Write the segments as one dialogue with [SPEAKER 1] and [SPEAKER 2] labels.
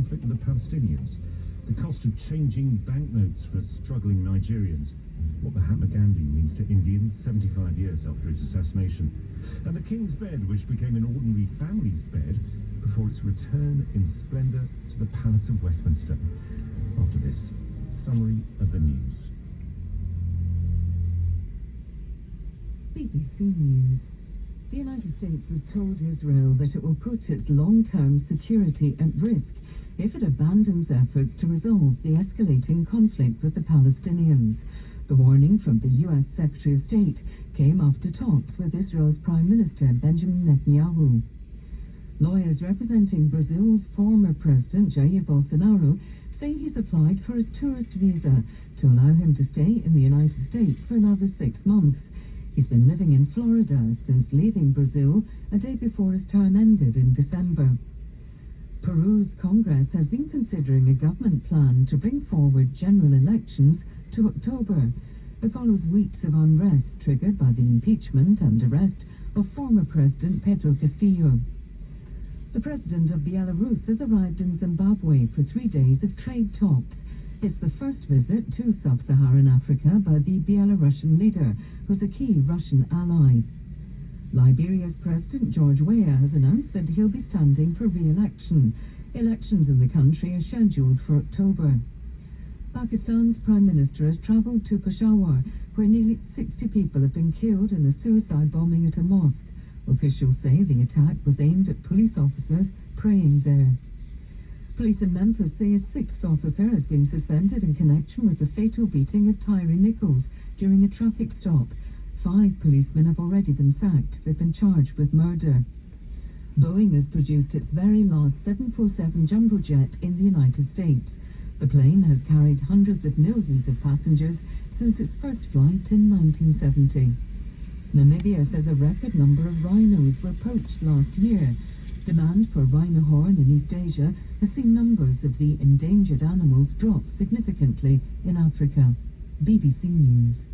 [SPEAKER 1] conflict with the Palestinians, the cost of changing banknotes for struggling Nigerians, what Mahatma Gandhi means to Indians 75 years after his assassination, and the King's Bed, which became an ordinary family's bed before its return in splendour to the Palace of Westminster. After this, summary of the news.
[SPEAKER 2] BBC News. The United States has told Israel that it will put its long-term security at risk if it abandons efforts to resolve the escalating conflict with the Palestinians. The warning from the U.S. Secretary of State came after talks with Israel's Prime Minister Benjamin Netanyahu. Lawyers representing Brazil's former president Jair Bolsonaro say he's applied for a tourist visa to allow him to stay in the United States for another 6 months. He's been living in Florida since leaving Brazil a day before his term ended in December. Peru's Congress has been considering a government plan to bring forward general elections to October. It follows weeks of unrest triggered by the impeachment and arrest of former President Pedro Castillo. The president of Belarus has arrived in Zimbabwe for 3 days of trade talks. It's the first visit to sub-Saharan Africa by the Belarusian leader, who's a key Russian ally. Liberia's President George Weah has announced that he'll be standing for re-election. Elections in the country are scheduled for October. Pakistan's Prime Minister has travelled to Peshawar, where nearly 60 people have been killed in a suicide bombing at a mosque. Officials say the attack was aimed at police officers praying there. Police in Memphis say a 6th officer has been suspended in connection with the fatal beating of Tyre Nichols during a traffic stop. 5 policemen have already been sacked. They've been charged with murder. Boeing has produced its very last 747 jumbo jet in the United States. The plane has carried hundreds of millions of passengers since its first flight in 1970. Namibia says a record number of rhinos were poached last year. Demand for rhino horn in East Asia has seen numbers of the endangered animals drop significantly in Africa. BBC News.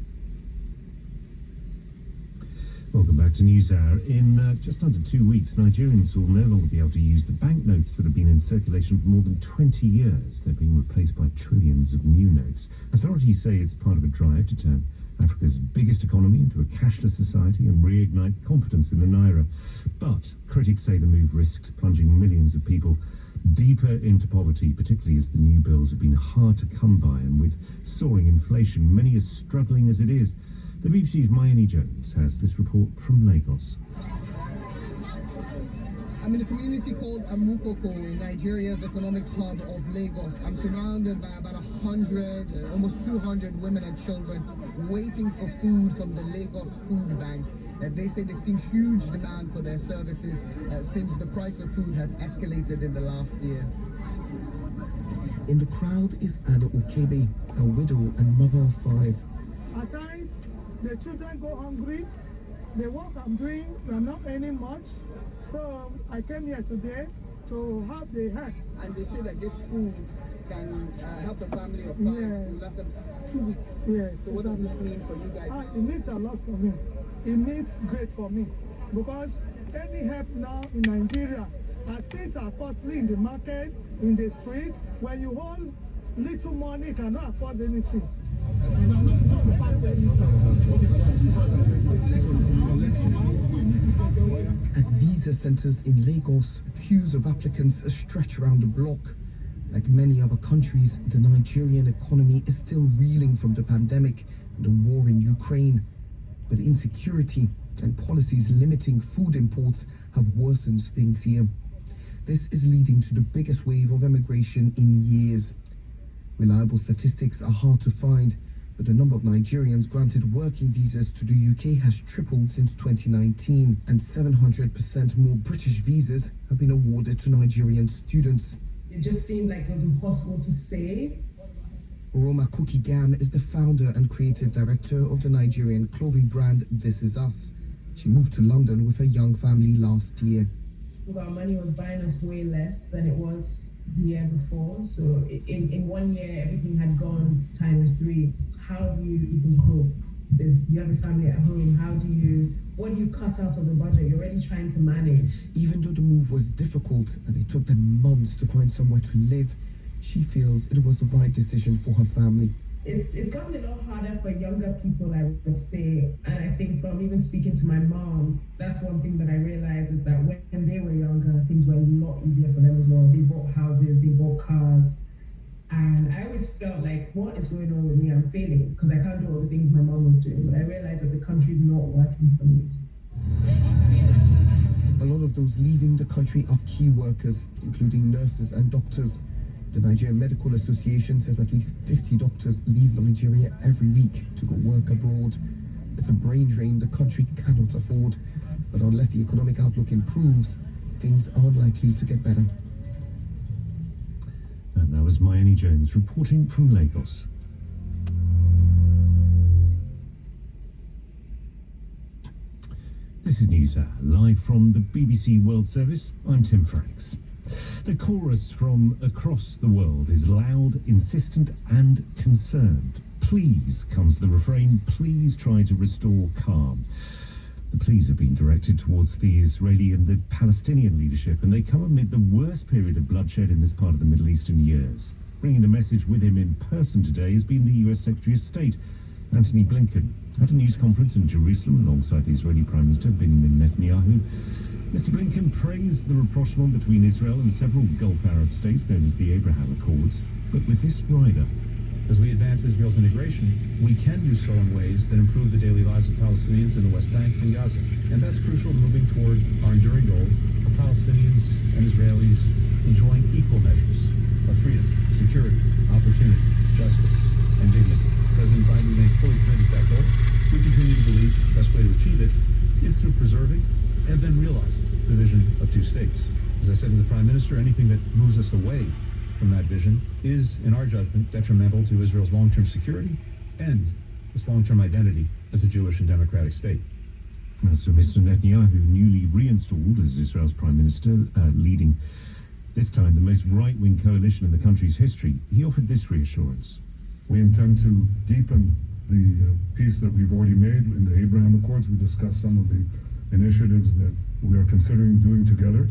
[SPEAKER 1] Welcome back to NewsHour. In just under 2 weeks, Nigerians will no longer be able to use the banknotes that have been in circulation for more than 20 years. They're being replaced by trillions of new notes. Authorities say it's part of a drive to turn Africa's biggest economy into a cashless society and reignite confidence in the naira. But critics say the move risks plunging millions of people deeper into poverty, particularly as the new bills have been hard to come by, and with soaring inflation, many are struggling as it is. The BBC's Mayeni Jones has this report from Lagos.
[SPEAKER 3] I'm in a community called Amukoko in Nigeria's economic hub of Lagos. I'm surrounded by about 100, almost 200 women and children waiting for food from the Lagos Food Bank. They say they've seen huge demand for their services since the price of food has escalated in the last year.
[SPEAKER 4] In the crowd is Ada Okebe, a widow and mother of 5.
[SPEAKER 5] At times, the children go hungry. The work I'm doing, I'm not earning much. So I came here today to help the help.
[SPEAKER 3] And they say that this food can help a family of 5. Yes. Last them 2 weeks.
[SPEAKER 5] Yes.
[SPEAKER 3] So what does this mean for you guys now?
[SPEAKER 5] It means a lot for me. It means great for me. Because any help now in Nigeria, as things are costly in the market, in the streets, when you hold little money, you cannot afford anything.
[SPEAKER 4] At visa centres in Lagos, queues of applicants stretch around the block. Like many other countries, the Nigerian economy is still reeling from the pandemic and the war in Ukraine. But insecurity and policies limiting food imports have worsened things here. This is leading to the biggest wave of emigration in years. Reliable statistics are hard to find, but the number of Nigerians granted working visas to the UK has tripled since 2019, and 700% more British visas have been awarded to Nigerian students.
[SPEAKER 6] It just seemed like it was impossible to say.
[SPEAKER 4] Roma Kuki Gam is the founder and creative director of the Nigerian clothing brand This Is Us. She moved to London with her young family last year.
[SPEAKER 6] Our money was buying us way less than it was the year before. So in 1 year, everything had gone times 3. How do you even cope? you have a family at home. What do you cut out of the budget? You're already trying to manage.
[SPEAKER 4] Even though the move was difficult and it took them months to find somewhere to live, she feels it was the right decision for her family.
[SPEAKER 6] It's gotten a lot harder for younger people, I would say. And I think from even speaking to my mom, that's one thing that I realized is that when they were younger, things were a lot easier for them as well. They bought houses, they bought cars. And I always felt like, what is going on with me? I'm failing because I can't do all the things my mom was doing. But I realized that the country's not working for me.
[SPEAKER 4] A lot of those leaving the country are key workers, including nurses and doctors. The Nigerian Medical Association says at least 50 doctors leave Nigeria every week to go work abroad. It's a brain drain the country cannot afford. But unless the economic outlook improves, things are likely to get better.
[SPEAKER 1] And that was Mayeni Jones reporting from Lagos. This is NewsHour, live from the BBC World Service. I'm Tim Franks. The chorus from across the world is loud, insistent and concerned. Please, comes the refrain, please try to restore calm. The pleas have been directed towards the Israeli and the Palestinian leadership, and they come amid the worst period of bloodshed in this part of the Middle East in years. Bringing the message with him in person today has been the US Secretary of State, Antony Blinken, at a news conference in Jerusalem alongside the Israeli Prime Minister Benjamin Netanyahu. Mr. Blinken praised the rapprochement between Israel and several Gulf Arab states known as the Abraham Accords, but with this rider.
[SPEAKER 7] As we advance Israel's integration, we can do so in ways that improve the daily lives of Palestinians in the West Bank and Gaza. And that's crucial to moving toward our enduring goal of Palestinians and Israelis enjoying equal measures of freedom, security, opportunity, justice, and dignity. President Biden remains fully committed to that goal. We continue to believe the best way to achieve it is through preserving and then realizing the vision of two states. As I said to the Prime Minister, anything that moves us away from that vision is, in our judgment, detrimental to Israel's long-term security and its long-term identity as a Jewish and democratic state.
[SPEAKER 1] So Mr. Netanyahu, newly reinstalled as Israel's Prime Minister, leading this time the most right-wing coalition in the country's history, he offered this reassurance.
[SPEAKER 8] We intend to deepen the peace that we've already made in the Abraham Accords. We discussed some of the initiatives that we are considering doing together,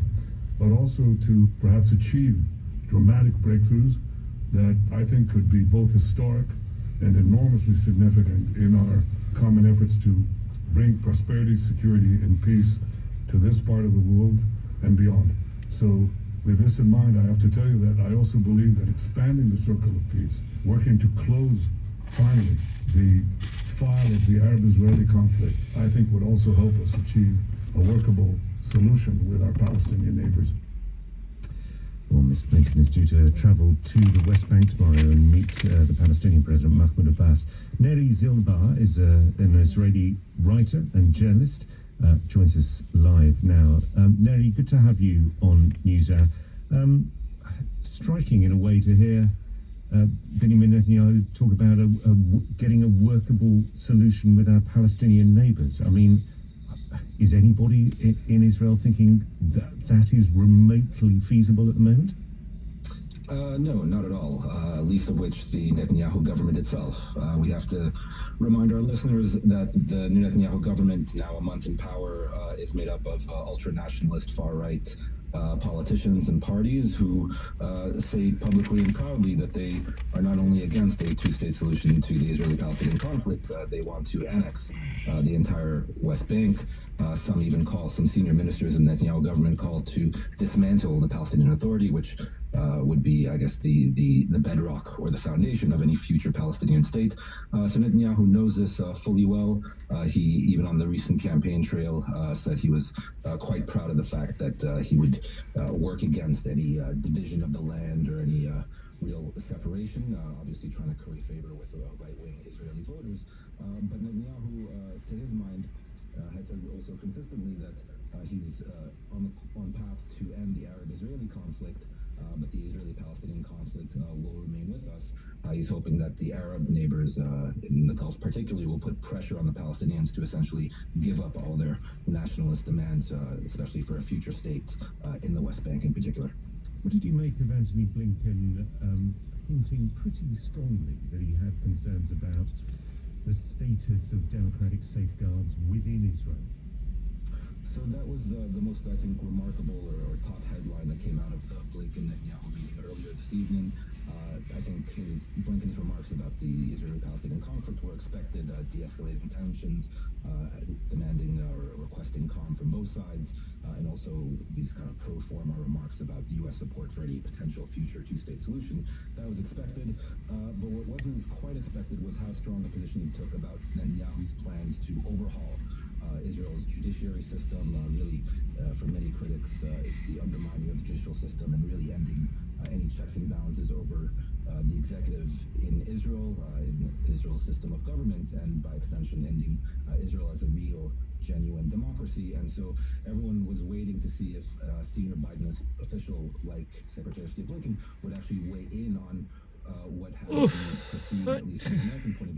[SPEAKER 8] but also to perhaps achieve dramatic breakthroughs that I think could be both historic and enormously significant in our common efforts to bring prosperity, security, and peace to this part of the world and beyond. So with this in mind, I have to tell you that I also believe that expanding the circle of peace, working to close finally the file of the Arab-Israeli conflict, I think would also help us achieve a workable solution with our Palestinian neighbors.
[SPEAKER 1] Well, Mr. Blinken is due to travel to the West Bank tomorrow and meet the Palestinian President Mahmoud Abbas. Neri Zilbar is an Israeli writer and journalist. Joins us live now. Neri, good to have you on NewsHour. Striking in a way to hear Benjamin Netanyahu talk about getting a workable solution with our Palestinian neighbours. I mean, is anybody in Israel thinking that is remotely feasible at the moment?
[SPEAKER 9] No, not at all, least of which the Netanyahu government itself. We have to remind our listeners that the new Netanyahu government, now a month in power, is made up of ultra-nationalist far-right politicians and parties who say publicly and proudly that they are not only against a two-state solution to the Israeli-Palestinian conflict, they want to annex the entire West Bank. Some senior ministers in the Netanyahu government call to dismantle the Palestinian Authority, which would be, I guess, the bedrock or the foundation of any future Palestinian state. So Netanyahu knows this fully well. He, even on the recent campaign trail, said he was quite proud of the fact that he would work against any division of the land or any real separation, obviously trying to curry favor with right-wing Israeli voters. But Netanyahu, to his mind, has said also consistently that he's on path to end the Arab-Israeli conflict, but the Israeli-Palestinian conflict will remain with us. He's hoping that the Arab neighbors in the Gulf particularly will put pressure on the Palestinians to essentially give up all their nationalist demands, especially for a future state in the West Bank in particular.
[SPEAKER 1] What did you make of Antony Blinken hinting pretty strongly that he had concerns about the status of democratic safeguards within Israel?
[SPEAKER 9] So that was the most, I think, remarkable or top headline that came out of the Blinken-Netanyahu meeting earlier this evening. I think Blinken's remarks about the Israeli-Palestinian conflict were expected, de-escalating tensions, demanding or requesting calm from both sides, and also these kind of pro forma remarks about U.S. support for any potential future two-state solution. That was expected, but what wasn't quite expected was how strong a position he took about Netanyahu's plans to overhaul Israel's judiciary system. Really, for many critics, it's the undermining of the judicial system and really ending any checks and balances over the executive in Israel, in Israel's system of government, and by extension, ending Israel as a real, genuine democracy. And so everyone was waiting to see if a senior Biden official like Secretary of State Blinken would actually weigh in on what happened, at least from the American point of view.